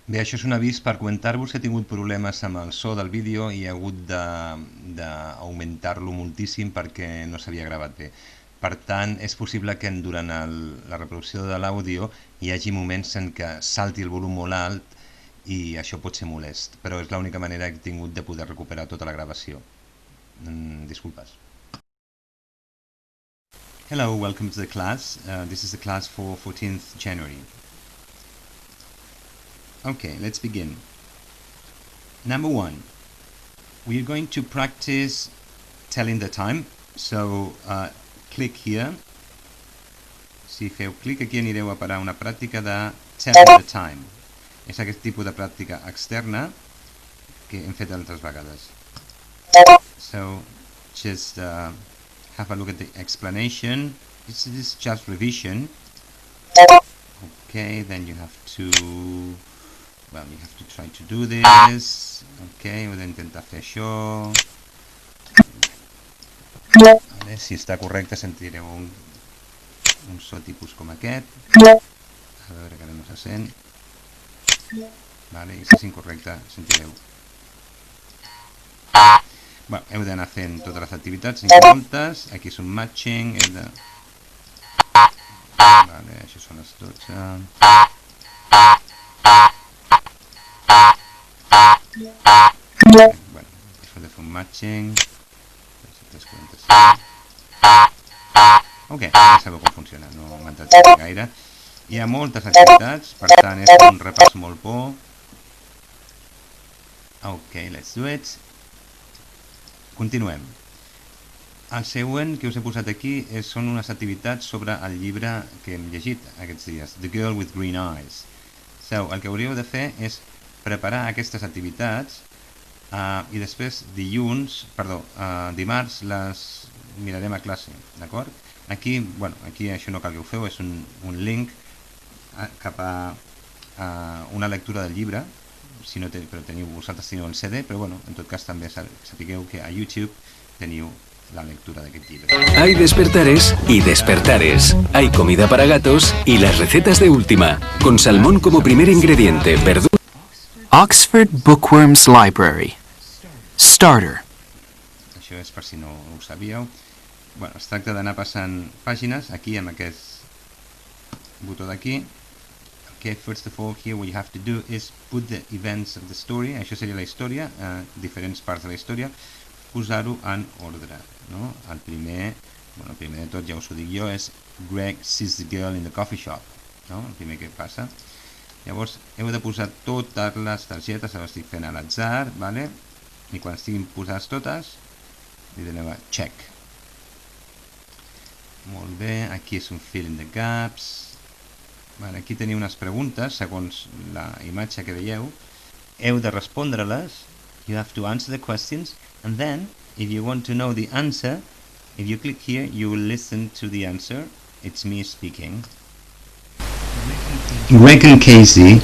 Bé, això és un avís per comentar-vos que he tingut problemes amb el so del vídeo i he hagut d'augmentar-lo moltíssim perquè no s'havia gravat bé. Per tant, és possible que durant la reproducció de l'àudio hi hagi moments en què salti el volum molt alt i això pot ser molest, però és l'única manera que he tingut de poder recuperar tota la gravació. Disculpes. Hello, welcome to the class. This is the class for 14th January. Okay, let's begin. Number one, we are going to practice telling the time. So click here. Si feu clic aquí anireu a parar una pràctica de telling the time. És aquest tipus de pràctica externa que hem fet altres vegades. So just have a look at the explanation. This is just revision. Okay, then you have to try to do this. Okay, heu d'intentar fer això. Vale, si està correcte sentireu un so tipus com aquest. A veure que ara no se sent. Vale, i si és incorrecte sentireu. Bueno, heu d'anar fent totes les activitats, n'hi ha moltes. Aquí és un matching, heu de... Vale, això són les 12. Bueno, això de fer un matching. Ok, ja sabeu com funciona, no m'entretenia gaire. Hi ha moltes activitats, per tant és un repàs molt bo. Ok, let's do it. Continuem. El següent que us he posat aquí són unes activitats sobre el llibre que hem llegit aquests dies, The Girl with Green Eyes. So, el que hauríeu de fer és preparar aquestes activitats i després dimarts les mirarem a classe, d'acord? Aquí, bueno, aquí això no cal que ho feu, és un link cap a una lectura del llibre, si no vosaltres teniu el CD, però bueno, en tot cas també sapigueu que a YouTube teniu la lectura d'aquest llibre. Hay despertares y despertares. Hay comida para gatos y las recetas de última. Con salmón como primer ingrediente, Oxford Bookworms Library. Starter. Això és per si no ho sabíeu. Bueno, es tracta d'anar passant pàgines aquí amb aquest botó d'aquí. Okay, first of all, here what you have to do is put the events of the story. Això seria la història, diferents parts de la història, posar-ho en ordre, no? El primer de tot, ja us ho dic jo, és Greg sees the girl in the coffee shop, no? El primer que passa. Llavors, heu de posar totes les targetes, ara estic fent a l'atzar, vale? I quan estiguin posades totes, li doneu a check. Molt bé, aquí és un fill in the gaps. Vale, aquí teniu unes preguntes, segons la imatge que veieu. Heu de respondre-les. You have to answer the questions, and then, if you want to know the answer, if you click here, you will listen to the answer. It's me speaking. Greg and Casey.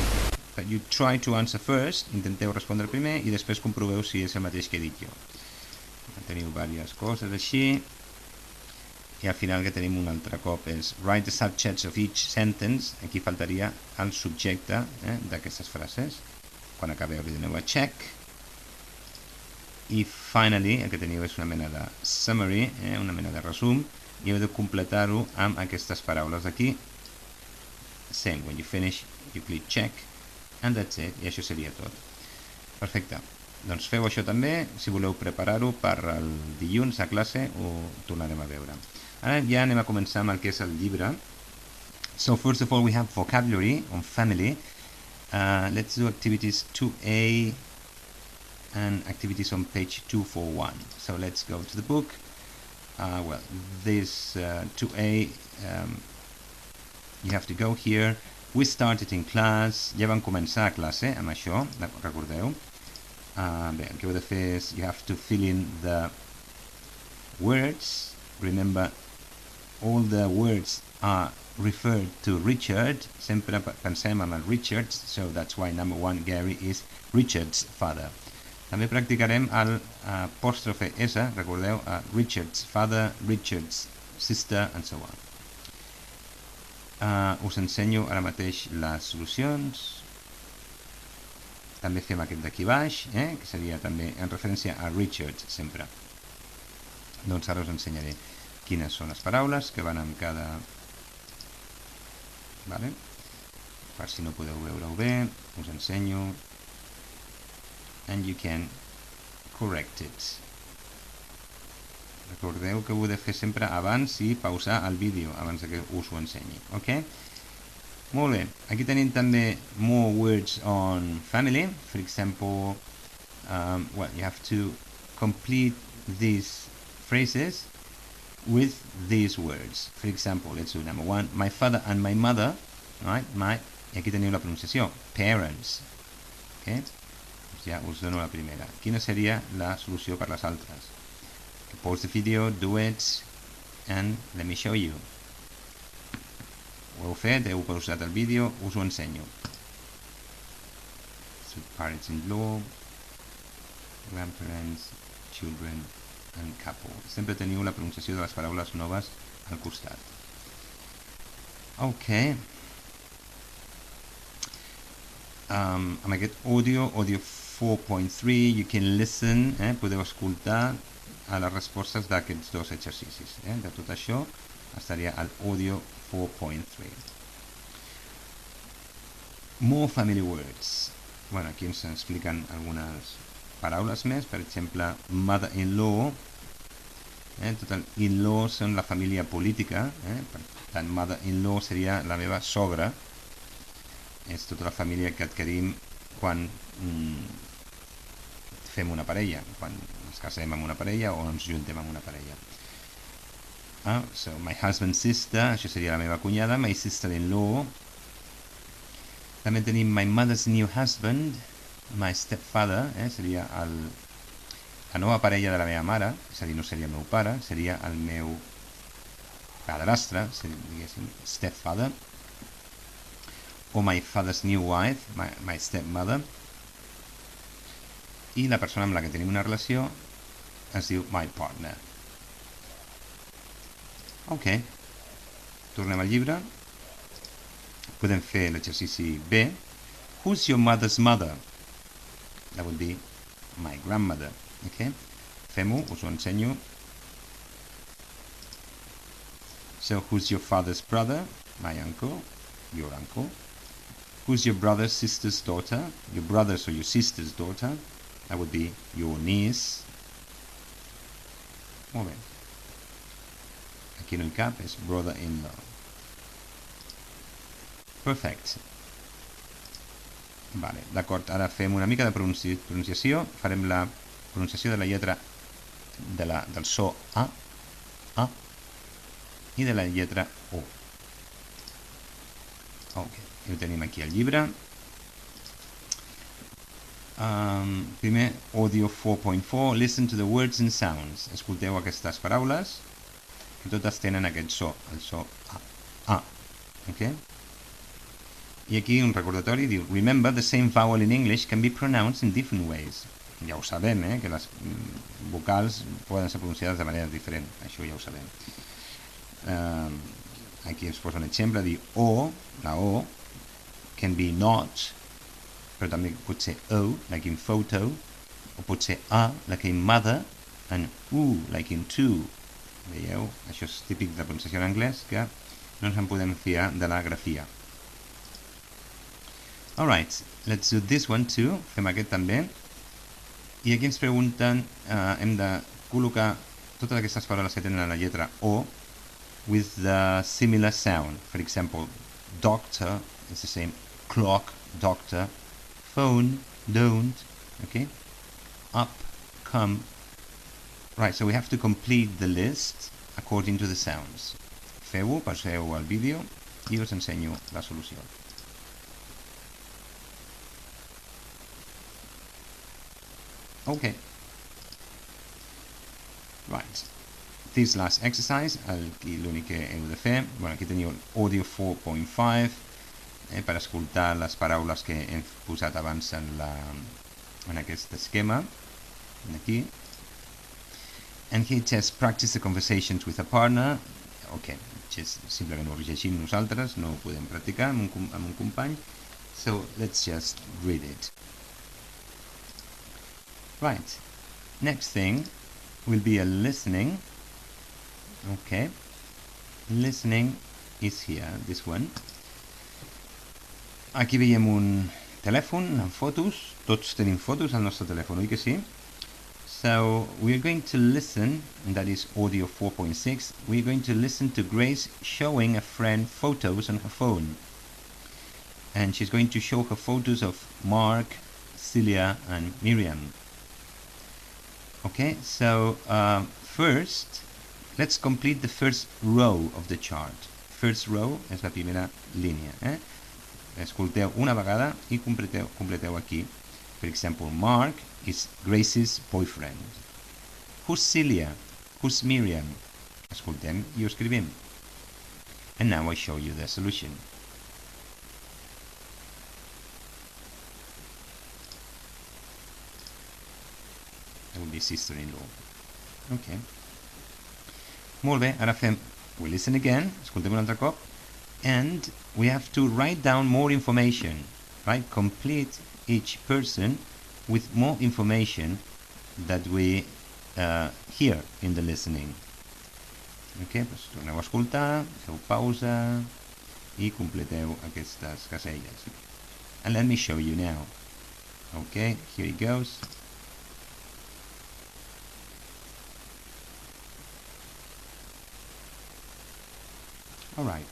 But you try to answer first, intenteu respondre primer, i després comproveu si és el mateix que he dit jo. Teniu diverses coses així. I al final que tenim un altre cop és write the subjects of each sentence. Aquí faltaria el subjecte d'aquestes frases. Quan acabeu li doneu a check. I finally el que teniu és una mena de summary, una mena de resum, i heu de completar-ho amb aquestes paraules d'aquí. Same, when you finish you click check and that's it, i això seria tot. Perfecte. Doncs feu això també, si voleu preparar-ho per el dilluns a classe ho tornarem a veure. Ara ja anem a començar amb el que és el llibre. So first of all we have vocabulary on family. Let's do activities 2A and activities on page 241. So let's go to the book. Well, this 2A, you have to go here. We started in class. Ja vam començar a classe amb això, recordeu? Bé, el que heu de fer és you have to fill in the words. Remember, all the words are referred to Richard. Sempre pensem en el Richards, so that's why number one, Gary, is Richard's father. També practicarem el apòstrofe S, recordeu, Richard's father, Richard's sister, and so on. Us ensenyo ara mateix les solucions. També fem aquest d'aquí baix, que seria també en referència a Richard, sempre. Doncs ara us ensenyaré quines són les paraules que van amb cada... Vale? Per si no podeu veure-ho bé, us ensenyo. And you can correct it. Recordeu que ho heu de fer sempre abans i pausar el vídeo, abans que us ho ensenyi. Ok? Molt bé. Aquí tenim també more words on family. For example, well, you have to complete these phrases with these words. For example, let's do number 1. My father and my mother, right? I aquí teniu la pronunciació. Parents. Okay? Ja us dono la primera. Quina seria la solució per les altres? Pause the video, do it, and let me show you. Ho heu fet, heu pausat el vídeo, us ho ensenyo. So, parents-in-law, grandparents, children, and couple. Sempre teniu la pronunciació de les paraules noves al costat. Ok. Amb aquest audio 4.3, you can listen, podeu escoltar a les respostes d'aquests dos exercicis. De tot això estaria al audio 4.3. More family words. Bueno, aquí ens expliquen algunes paraules més, per exemple, mother-in-law. Tot el in-law són la família política, per tant, mother-in-law seria la meva sogra. És tota la família que adquirim quan fem una parella, quan ens casem amb una parella o ens juntem amb una parella. So, my husband's sister, això seria la meva cunyada, my sister-in-law. També tenim my mother's new husband, my stepfather, seria la nova parella de la meva mare, és a dir, no seria el meu pare, seria el meu padrastre, diguéssim, stepfather. O my father's new wife, my stepmother. I la persona amb la que tenim una relació es diu my partner. Ok. Tornem al llibre. Podem fer l'exercici B. Who's your mother's mother? That would be my grandmother. Ok. Fem-ho, us ho ensenyo. So, who's your father's brother? My uncle. Your uncle. Who's your brother's sister's daughter? Your brother's or your sister's daughter. That would be your niece. Molt bé. Aquí no hi cap, és brother-in-law. Perfect. Vale, d'acord, ara fem una mica de pronunciació. Farem la pronunciació de la lletra del so A, i de la lletra O. Ok, ho tenim aquí al llibre. Primer, audio 4.4, listen to the words and sounds. Escolteu aquestes paraules, que totes tenen aquest so, el so A. Okay? I aquí un recordatori diu, remember, the same vowel in English can be pronounced in different ways. Ja ho sabem, que les vocals poden ser pronunciades de manera diferent. Això ja ho sabem. Aquí ens posa un exemple, diu O, la O, can be not, però també pot ser O, like in photo, o pot ser A, like in mother, and U, like in to. Veieu? Això és típic de pronunciació en anglès, que no ens en podem fiar de la grafia. Alright, let's do this one too. Fem aquest també. I aquí ens pregunten, hem de col·locar totes aquestes paraules que tenen la lletra O with the similar sound. For example, doctor is the same, clock, doctor, phone, don't, okay? Up, come. Right, so we have to complete the list according to the sounds. Feu-ho, passeu al vídeo i us ensenyo la solució. Okay. Right. This last exercise, l'únic que heu de fer, bueno, aquí teniu audio 4.5 per escoltar les paraules que hem posat abans en aquest esquema, aquí. And here it says, practice the conversations with a partner. Ok, simplement ho llegim nosaltres, no ho podem practicar amb un company. So, let's just read it. Right. Next thing will be a listening. Okay. Listening is here, this one. Aquí veiem un telèfon amb fotos. Tots tenim fotos al nostre telèfon, oi que sí? So we're going to listen, and that is audio 4.6. We're going to listen to Grace showing a friend photos on her phone. And she's going to show her photos of Mark, Celia, and Miriam. Okay, so first, let's complete the first row of the chart. First row és la primera línia. Escolteu una vegada i completeu aquí. For example, Mark is Grace's boyfriend. Who's Celia? Who's Miriam? Escoltem i ho escrivim. And now I show you the solution. That will be sister-in-law. Okay. Molt bé, ara fem... We listen again, escoltem un altre cop. And we have to write down more information, right? Complete each person with more information that we hear in the listening. Okay, doncs torneu a escoltar, feu pausa i completeu aquestes caselles. And let me show you now. Okay, here it goes. All right.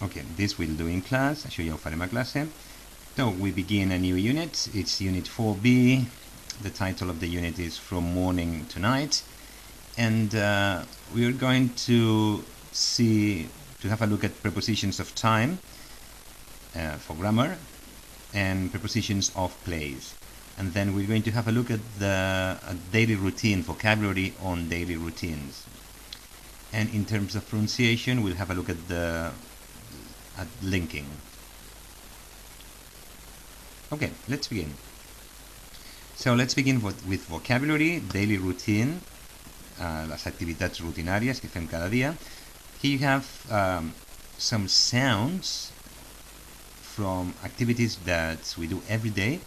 Okay, this we'll do in class. Això ja ho farem a classe. So we begin a new unit. It's unit 4B. The title of the unit is From Morning to Night. And we're going to have a look at prepositions of time for grammar and prepositions of place. And then we're going to have a look at the daily routine, vocabulary on daily routines. And in terms of pronunciation, we'll have a look at linking. Okay, let's begin. So let's begin with vocabulary, daily routine, las activitats rutinàries que fem cada dia. Here you have some sounds from activities that we do every day.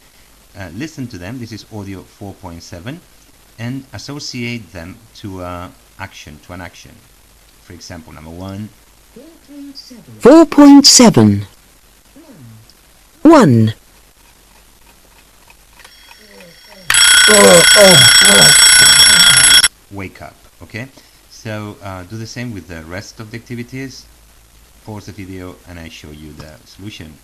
Listen to them. This is audio 4.7 and associate them to an action. For example, number 1. 4.7 1 Wake up. Okay, so do the same with the rest of the activities. Pause the video and I show you the solution.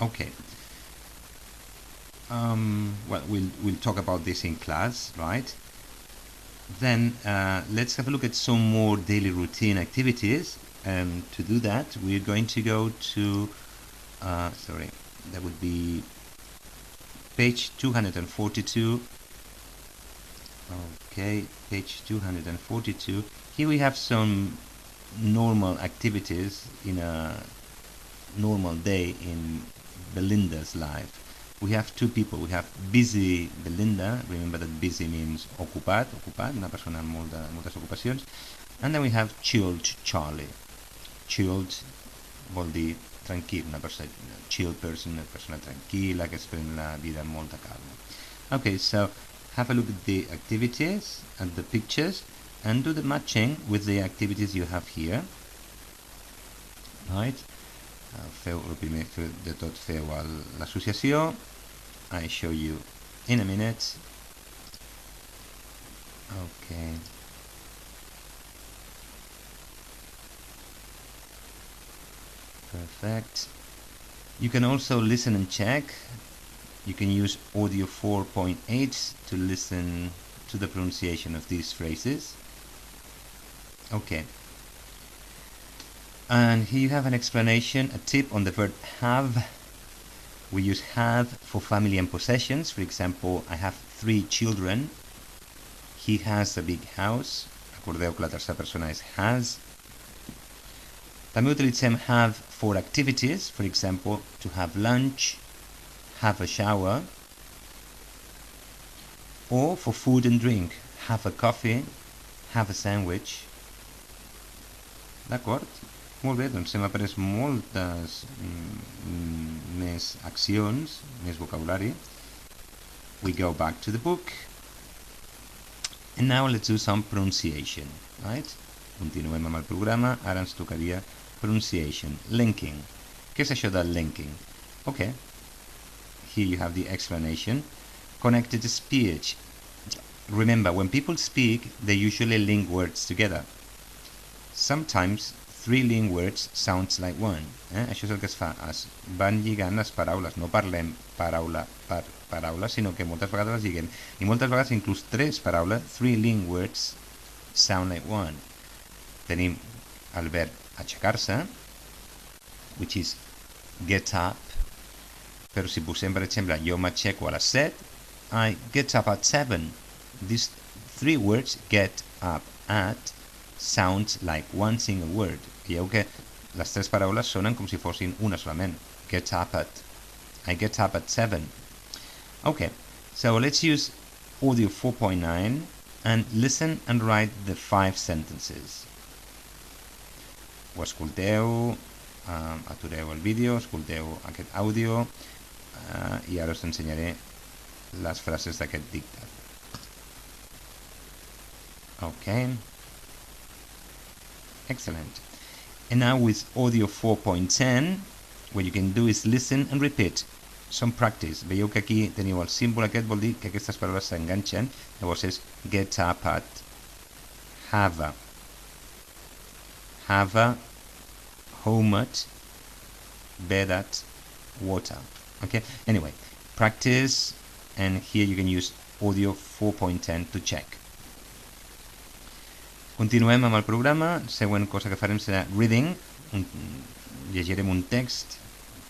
Okay. Well, we'll talk about this in class, right? Then let's have a look at some more daily routine activities. And to do that, we're going to go to, that would be page 242. Okay, page 242. Here we have some normal activities in a normal day in Belinda's life. We have two people. We have busy Belinda. Remember that busy means ocupat, una persona amb moltes ocupacions. And then we have chilled Charlie. Chilled vol dir tranquil, una persona chill person, una persona tranquil·la que es pren la vida amb molta calma. Okay, so have a look at the activities and the pictures and do the matching with the activities you have here. Right? El primer de tot feu l'associació. I show you in a minute. Okay. Perfect. You can also listen and check. You can use audio 4.8 to listen to the pronunciation of these phrases. Okay. And here you have an explanation, a tip on the verb have. We use have for family and possessions. For example, I have 3 children. He has a big house. Recordeu que la tercera persona és has. També utilitzem have for activities. For example, to have lunch, have a shower. Or for food and drink. Have a coffee, have a sandwich. D'acord? Molt bé, doncs hem après moltes més accions, més vocabulari. We go back to the book. And now let's do some pronunciation, right? Continuem amb el programa, ara ens tocaria pronunciation, linking. Què és això de linking? Okay, here you have the explanation. Connected speech. Remember, when people speak, they usually link words together. Sometimes three linked words sounds like one. Això és el que es fa, es van lligant les paraules, no parlem paraula per paraula, sinó que moltes vegades les lliguem. I moltes vegades inclús tres paraules, three linked words sound like one. Tenim el verb aixecar-se, which is get up, però si posem, per exemple, jo m'aixeco a les 7, I get up at 7. These three words, get up at, sounds like one single word. Veieu que les tres paraules sonen com si fossin una solament. Get up at. I get up at 7. Okay, so let's use audio 4.9 and listen and write the 5 sentences. Ho escolteu, atureu el vídeo, escolteu aquest àudio i ara us ensenyaré les frases d'aquest dictat. Okay. Excellent. And now with audio 4.10, what you can do is listen and repeat. Some practice. Veieu que aquí teniu el símbol aquest, vol dir que aquestes paraules s'enganxen. Llavors és get up at, have a, home at, bed at, water. Okay? Anyway, practice, and here you can use audio 4.10 to check. Continuem amb el programa. Següent cosa que farem serà reading. Llegirem un text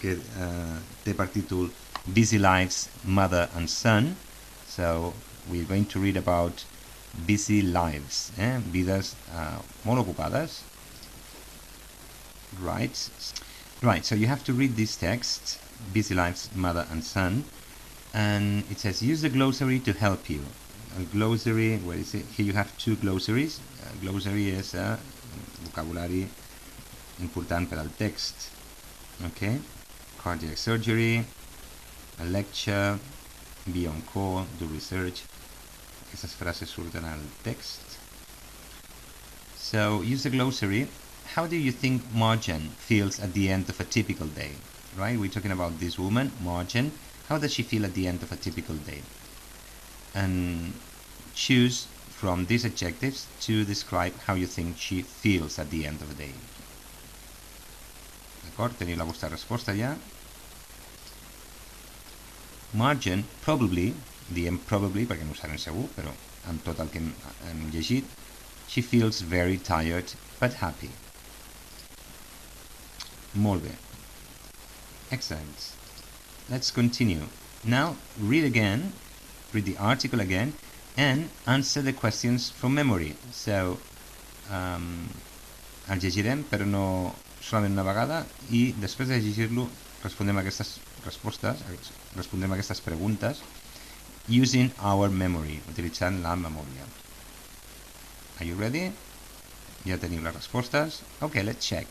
que té per títol Busy Lives, Mother and Son. So we're going to read about busy lives, vides molt ocupades. Right, so you have to read this text, Busy Lives, Mother and Son, and it says use the glossary to help you. El glossary, where is it? Here you have two glossaries. Glossary és vocabulari important per al text. Okay, cardiac surgery, a lecture, be on call, do research. Aquestes frases surten al text. So use the glossary. How do you think Marjan feels at the end of a typical day? Right, we're talking about this woman, Marjan. How does she feel at the end of a typical day? And choose from these adjectives to describe how you think she feels at the end of the day. D'acord? Teniu la vostra resposta ja. Marjan, probably, diem probably perquè no ho sabem segur, però amb tot el que hem llegit, she feels very tired but happy. Molt bé. Excellent. Let's continue. Now, read the article again, and answer the questions from memory. So, el llegirem, però no solament una vegada, i després de llegir-lo respondem a aquestes preguntes using our memory, utilitzant la memòria. Are you ready? Ja teniu les respostes? Okay, let's check.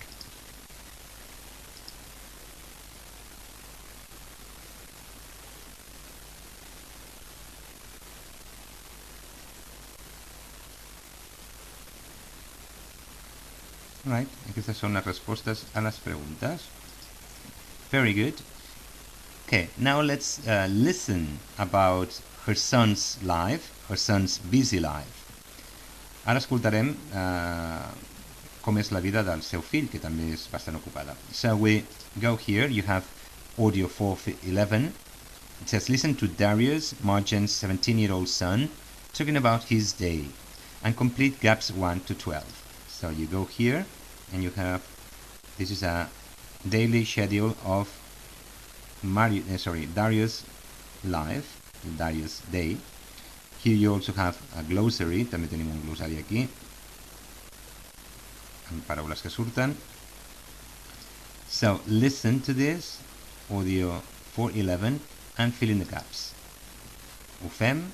Right, aquestes són les respostes a les preguntes. Very good. Okay, now let's listen about her son's life, her son's busy life. Ara escoltarem com és la vida del seu fill, que també és bastant ocupada. So we go here, you have audio 411. It says, listen to Darius, Marjan's 17-year-old son, talking about his day, and complete gaps 1 to 12. So you go here, and you have, this is a daily schedule of Darius' life, Darius' day. Here you also have a glossary, també tenim un glossari aquí, amb paraules que surten. So listen to this, audio 411, and fill in the gaps. Ho fem?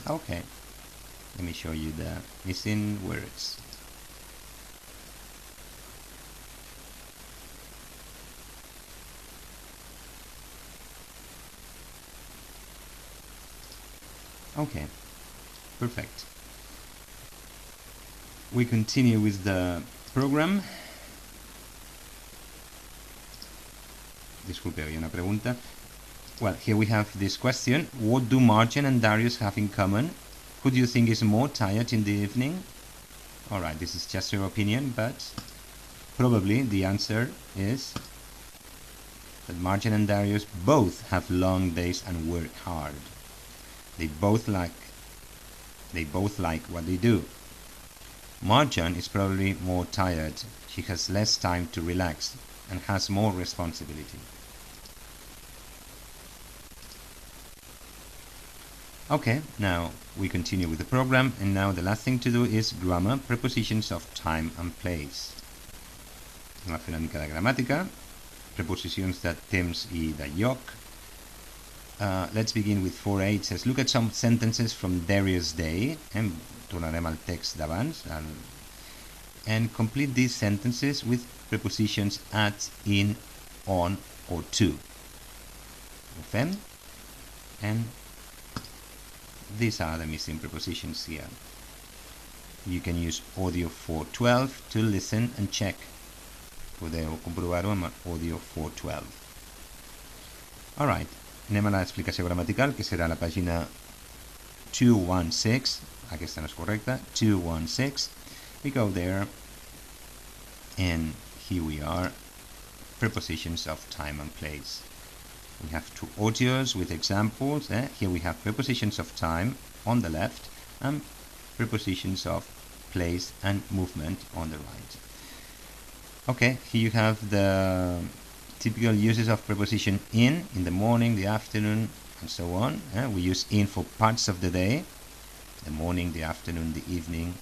Okay. Let me show you the missing words. Okay, perfect. We continue with the program. Disculpe, había una pregunta. Well, here we have this question. What do Marjan and Darius have in common? Who do you think is more tired in the evening? Alright, this is just your opinion, but probably the answer is that Marjan and Darius both have long days and work hard. They both like what they do. Marjan is probably more tired. She has less time to relax and has more responsibility. Okay, now we continue with the program, and now the last thing to do is grammar, prepositions of time and place. Anem a fer una mica de gramàtica, preposicions de temps i de lloc. Let's begin with 4A. It says, look at some sentences from Darius' day. Tornarem al text d'abans. And complete these sentences with prepositions at, in, on, or to. Ho fem? And these are the missing prepositions here. You can use audio 412 to listen and check. Podeu comprovar-ho amb audio 412. Alright, anem a l'explicació gramatical, que serà la pàgina 216. Aquesta no és correcta. 216. We go there, and here we are. Prepositions of time and place. We have two audios with examples. Here we have prepositions of time on the left and prepositions of place and movement on the right. Okay, here you have the typical uses of preposition in the morning, the afternoon, and so on. We use in for parts of the day, the morning, the afternoon, the evening.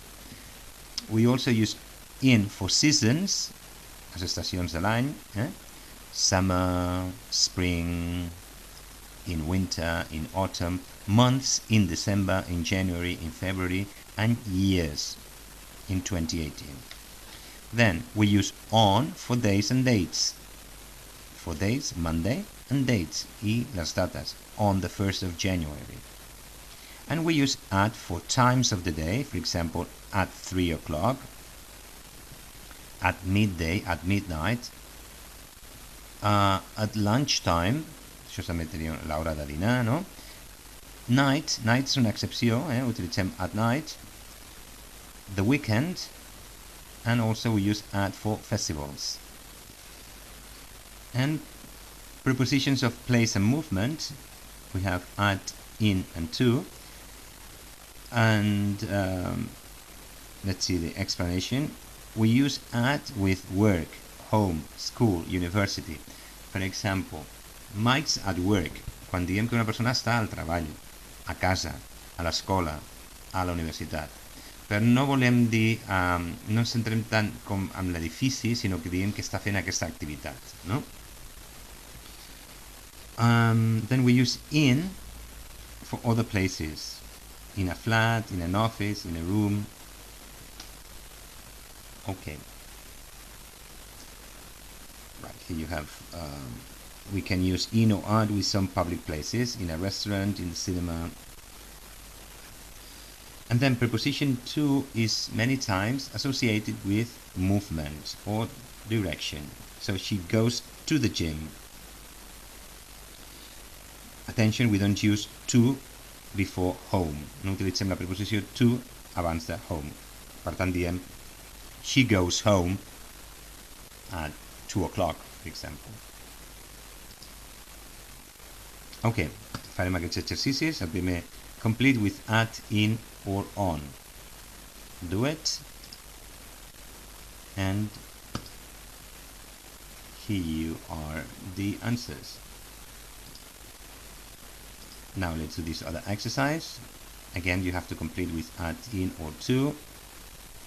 We also use in for seasons, les estacions de l'any. Summer, spring, in winter, in autumn, months in December, in January, in February, and years in 2018. Then we use on for days and dates. For days, Monday, and dates, y las datas, on the 1st of January. And we use at for times of the day, for example, at 3 o'clock, at midday, at midnight, at lunchtime, això també tenia l'hora de dinar, no? Night és una excepció, utilitzem at night, the weekend, and also we use at for festivals. And prepositions of place and movement, we have at, in, and to. And let's see the explanation. We use at with work, home, school, university. Per exemple, Mike's at work, quan diem que una persona està al treball, a casa, a l'escola, a la universitat. Però no volem dir, no ens centrem tant com amb l'edifici, sinó que diem que està fent aquesta activitat, no? Then we use in for other places. In a flat, in an office, in a room. Okay. Right, here you have, we can use in or at with some public places, in a restaurant, in the cinema. And then preposition to is many times associated with movement or direction. So she goes to the gym. Attention, we don't use to before home. No utilitzem la preposició to abans de home. Per tant, diem she goes home at 2 o'clock, for example. Ok, farem aquests exercicis. El primer, complete with at, in, or on. Do it. And here you are the answers. Now let's do this other exercise. Again, you have to complete with at, in, or to.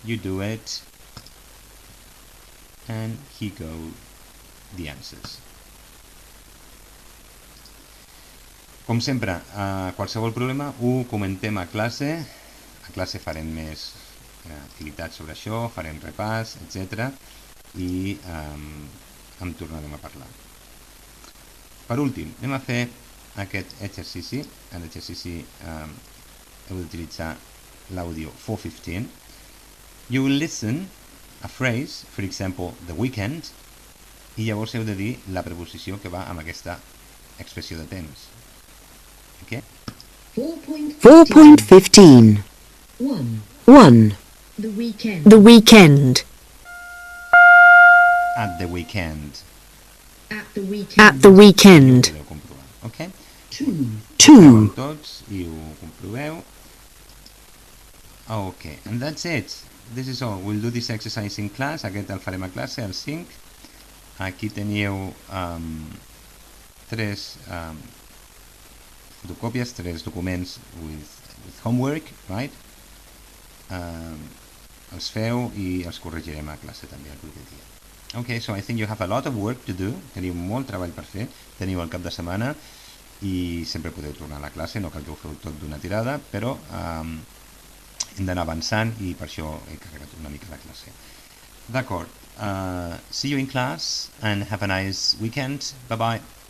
You do it. And here go the answers. Com sempre, qualsevol problema ho comentem a classe. A classe farem més activitats sobre això, farem repàs, etc. I en tornarem a parlar. Per últim, anem a fer aquest exercici, l'exercici heu d'utilitzar l'àudio 415. You will listen a phrase, for example, the weekend, i llavors heu de dir la preposició que va amb aquesta expressió de temps. Okay? 4.15. 1. The weekend. The weekend. At the weekend. At the weekend. At the weekend. Podeu comprovar, okay? 2. 2. Tots i ho comproveu. Okay, and that's it. This is all. We'll do this exercise in class. Aquest el farem a classe, al 5. Aquí teniu 3 fotocòpies, 3 documents with homework, right? Els feu i els corregirem a classe també el proper dia. Okay, so I think you have a lot of work to do. Teniu molt treball per fer. Teniu el cap de setmana i sempre podeu tornar a la classe, no cal que ho feu tot d'una tirada, però hem d'anar avançant i per això he carregat una mica la classe. D'acord. See you in class and have a nice weekend. Bye bye.